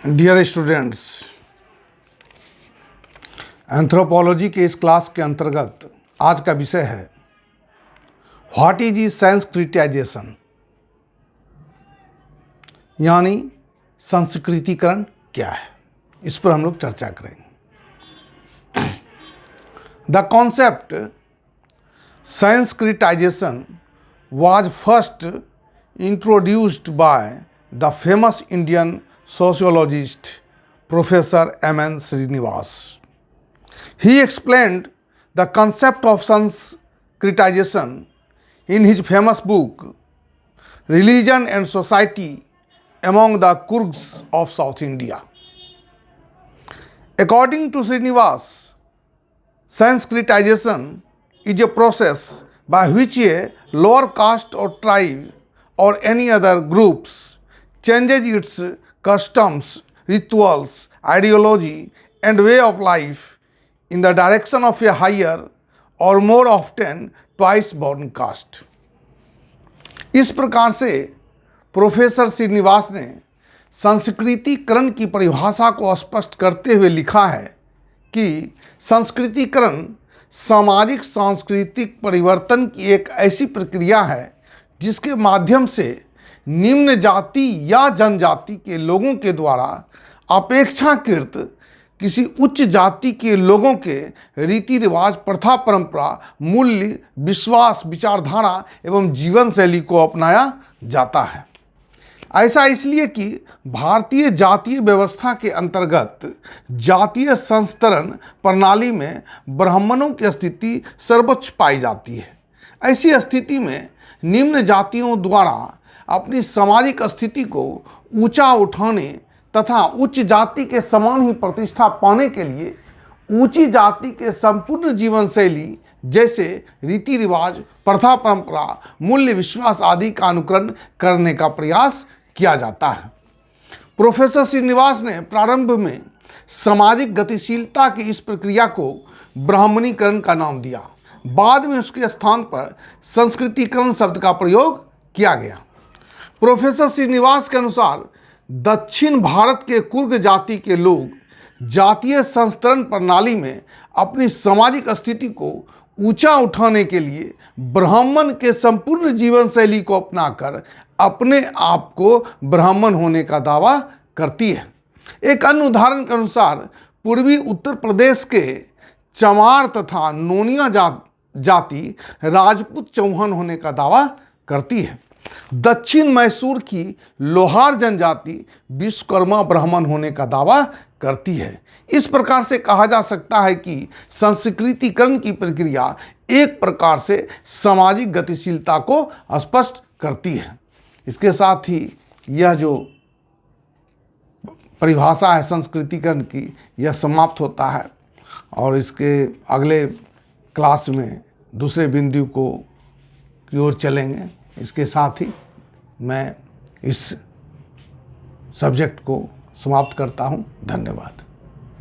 Dear students, anthropology के इस class के अंतर्गत आज का विषय है व्हाट इज ई संस्कृतिजाइजेशन, यानी संस्कृतिकरण क्या है। इस पर हम लोग चर्चा करेंगे। The concept sanskritization was first introduced by the famous Indian sociologist Professor M.N. Srinivas. He explained the concept of Sanskritization in his famous book Religion and Society Among the Kurds of South India. According to Srinivas, Sanskritization is a process by which a lower caste or tribe or any other groups changes its customs, rituals, ideology and way of life in the direction of a higher or more often twice born caste. इस प्रकार से professor Srinivas ने संस्कृतिकरण की परिभाषा को स्पष्ट करते हुए लिखा है कि संस्कृतिकरण सामाजिक सांस्कृतिक परिवर्तन की एक ऐसी प्रक्रिया है जिसके माध्यम से निम्न जाति या जनजाति के लोगों के द्वारा अपेक्षाकृत किसी उच्च जाति के लोगों के रीति रिवाज, प्रथा, परंपरा, मूल्य, विश्वास, विचारधारा एवं जीवन शैली को अपनाया जाता है। ऐसा इसलिए कि भारतीय जातीय व्यवस्था के अंतर्गत जातीय संस्तरण प्रणाली में ब्राह्मणों की स्थिति सर्वोच्च पाई जाती है। ऐसी स्थिति में निम्न जातियों द्वारा अपनी सामाजिक स्थिति को ऊंचा उठाने तथा उच्च जाति के समान ही प्रतिष्ठा पाने के लिए ऊंची जाति के संपूर्ण जीवन शैली जैसे रीति रिवाज, प्रथा, परंपरा, मूल्य, विश्वास आदि का अनुकरण करने का प्रयास किया जाता है। प्रोफेसर श्रीनिवास ने प्रारंभ में सामाजिक गतिशीलता की इस प्रक्रिया को ब्राह्मणीकरण का नाम दिया। बाद में उसके स्थान पर संस्कृतिकरण शब्द का प्रयोग किया गया। प्रोफेसर श्रीनिवास के अनुसार दक्षिण भारत के कुर्ग जाति के लोग जातीय संस्तरण प्रणाली में अपनी सामाजिक स्थिति को ऊंचा उठाने के लिए ब्राह्मण के संपूर्ण जीवन शैली को अपनाकर अपने आप को ब्राह्मण होने का दावा करती है। एक अन्य उदाहरण के अनुसार पूर्वी उत्तर प्रदेश के चमार तथा नोनिया जाति राजपूत चौहान होने का दावा करती है। दक्षिण मैसूर की लोहार जनजाति विश्वकर्मा ब्राह्मण होने का दावा करती है। इस प्रकार से कहा जा सकता है कि संस्कृतिकरण की प्रक्रिया एक प्रकार से सामाजिक गतिशीलता को स्पष्ट करती है। इसके साथ ही यह जो परिभाषा है संस्कृतिकरण की, यह समाप्त होता है और इसके अगले क्लास में दूसरे बिंदु की ओर चलेंगे। इसके साथ ही मैं इस सब्जेक्ट को समाप्त करता हूँ। धन्यवाद।